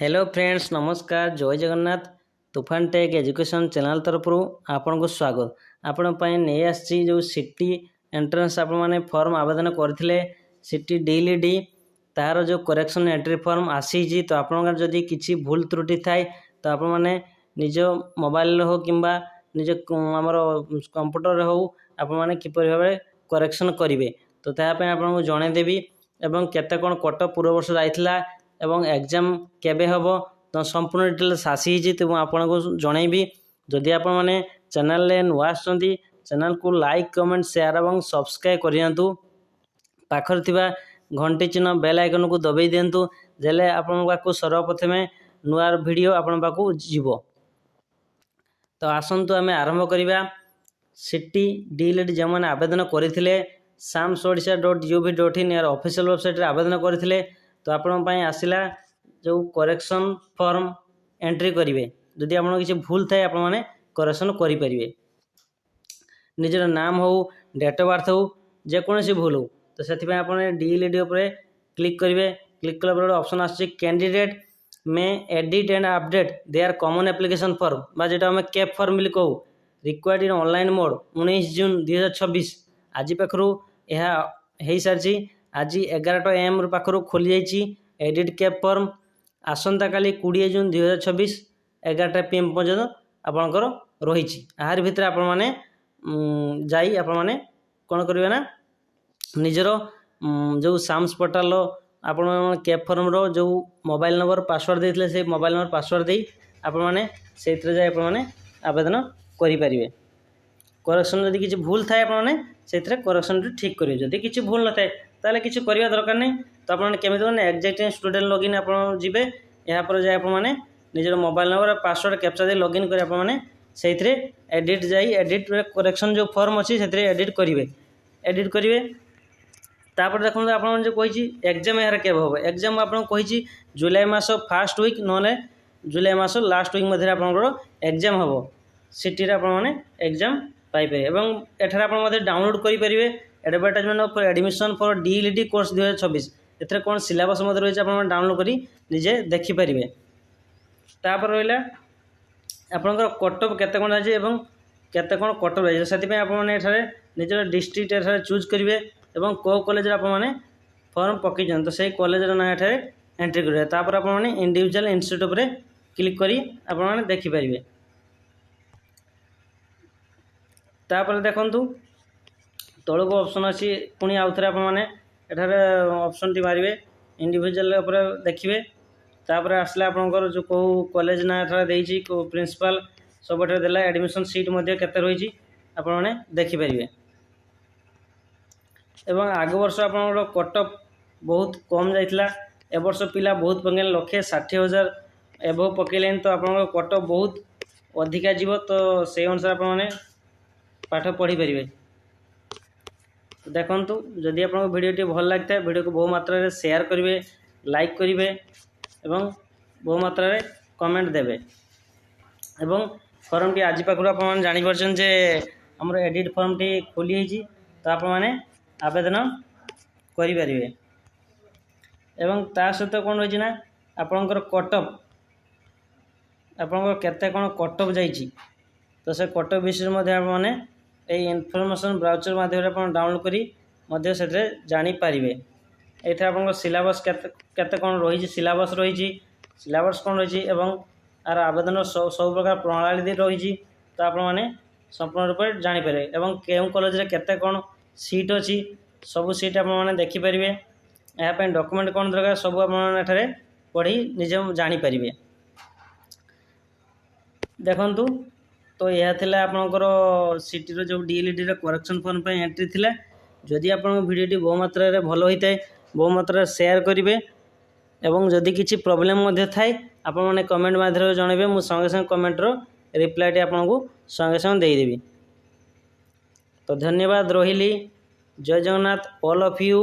Hello friends नमस्कार जय जगन्नाथ तुफान टेक एजुकेशन चैनल तरफ आपन को स्वागत आपण नहीं आसी जो सिटी एंट्रेंस आपण माने फॉर्म आवेदन करथिले सिटी डीएलडी तार जो करेक्शन एंट्री फॉर्म आसी तो आपण जदि किछि भूल त्रुटि थाए तो आपण माने निज मोबाइल हो किंबा निज हमर कंप्यूटर हो आपण माने किपरि भाबे करेक्शन करिवे तो ता पे आपण को जणे देबी एवं केते कोन कट पूर्व वर्ष जाइथिला एवं एग्जाम केबे हबो तो संपूर्ण डिटेल्स आसी तो आपन को जनइबी जदि आपण माने चैनल ले नुआ आछंती चैनल को लाइक कमेंट शेयर एवं सब्सक्राइब करियंतु पाखर थिबा घंटी चिन्ह बेल आइकन को दबाई देंतु जेले आपण बाकू सर्वप्रथमे नुआ वीडियो आपण बाकू जीवो। तो आसंतु आमे आरंभ करिबा सिटी डीएलडी जमन आवेदन करथिले samsodisha.gov.in यार ऑफिशियल वेबसाइट रे आवेदन करथिले तो आपण पाई आसिला जो करेक्शन फॉर्म एंट्री करिवे जदि आपण किसी भूल थाए आपण माने करेक्शन करि परिवे निजर नाम हो डेट ऑफ बर्थ हो जे कोनसी भूल हो तो सेति पे आपण डीएलडी ऊपर क्लिक करिवे क्लिक कला पर ऑप्शन आछि कैंडिडेट में edit and update their common application form बा जेटा हम कैप फॉर्म मिल कहू रिक्वायर्ड इन ऑनलाइन मोड 19 जून 2026 आज पाखरु यह हेई सारची आज 11 AM पाखरु खोली जाइए एडिट कैप फॉर्म आसंता काली 20 जून 2026 11 PM पर्यंत आपणकर रही यार भितर आपण माने जाई आपण माने कोन करिवे ना निजर जो साम्स पोर्टल आपण कैप फॉर्म रो जो मोबाइल नंबर पासवर्ड देथिले से मोबाइल नंबर पासवर्ड देई आपण माने सेतिर जाई आपण माने आवेदन करि परिवे करेक्शन जदि किछि भूल थाए आपण माने सेतिर करेक्शन ठीक करिवे जदि किछि भूल न थाए ताले किछि करिवा दरकार नै तो आपण केमिति माने एग्जैक्ट स्टूडेंट लॉगिन आपण जिबे यहाँ पर जाय आपण माने निजर मोबाइल नंबर पासवर्ड कैप्चा दे लॉगिन करी आपण माने सेइथरे एडिट जाई एडिट करेक्शन जो फॉर्म अछि सेइथरे एडिट करिवे तापर देखो आपण जे कहिछि एग्जाम यार केबे होबो एग्जाम आपण कहिछि जुलाई मास फर्स्ट वीक नले जुलाई मास लास्ट वीक मध्ये आपनकर एग्जाम होबो सिटी रे आपण माने एग्जाम पाई पे एवं एठार आपण मध्ये डाउनलोड करि परिवे advertisement of admission for DLD course 2026 एथरे कोन सिलेबस मध्ये रहिछ आपण डाउनलोड करी निजे देखि परिवे तापर रहिला आपनकर कटअप केते कोन आछि एवं केते कोन कटअप आछि सेति पे आपण माने एठारे निजर डिस्ट्रिक्ट एठारे चूज करिवे एवं को कॉलेज रे आपण माने फॉर्म पकि जन तो सेही कॉलेज रे ना एठारे एंट्री करिवे तापर आपण माने इंडिविजुअल इंस्टीट्यूट ऊपर क्लिक करी आपण माने देखि परिवे तापर देखंतु तळ को ऑप्शन अछि पुनी आउथरे आपण माने एठारे ऑप्शन टी मारिवे इंडिविजुअल ऊपर देखिवे तापर आसला आपनकर जो को कॉलेज ना एठारे देइछि को प्रिंसिपल सब एठारे देला एडमिशन सीट मध्ये केते रहिछि आपण माने देखि परिवे एवं आग वर्ष आपनकर कटअप बहुत कम जाइतला ए वर्ष पिला बहुत पकेल 1,60,000 एबो पकेलेन तो आपनकर कटअप बहुत अधिका जीव तो से अनुसार आपण माने पाठ पढ़ी पारे देखंतु जदि आपको वीडियो भल लगता है वीडियो को बहु मात्रा रे शेयर करेंगे लाइक करेंगे एवं बहु मात्रा रे कमेंट देवे एवं फॉर्म टी आज पाखु आप जानी परछन जे हमर एडिट फॉर्म टी खोली होईची तो आप माने आवेदन करि परिवे एवं ता सहित कोन होईची ना आपनकर कटअप आपनकर केते कोन कटअप जाईची तो से कटअप विषय मध्ये आप माने ए इनफॉरमेशन ब्राउजर माध्यम आप डाउनलोड करी मध्य से जानी पारिबे एथे आपन सिलेबस केते कोन रही सिलेबस रही सिलेबस कोन रही एवं आर आवेदन सब प्रकार प्रणाली दे रही तो आप माने संपूर्ण रूप से जानी पारे एवं केउ कॉलेज रे केते कोन सीट अछि सब सीट आप माने देखि परिबे या पे डॉक्यूमेंट कोन दरकार सब आप माने एठारे पढ़ी निजे जानी परिबे देखंतु तो यह थिला आपनकर सिटी रो जो डीएलडी रो करेक्शन फॉर्म पे एंट्री थिला जदि आपन वीडियो टी बहु मात्रा रे भलो होइताय बहु मात्रा शेयर करिवे एवं जदि किछि प्रॉब्लम मध्ये थाय आपन माने कमेंट माध्यम जणेबे मु संगे संगे कमेंट रो रिप्लाई टी आपन को संगे संगे देई देबी तो धन्यवाद रहिली जय जगन्नाथ ऑल ऑफ यू।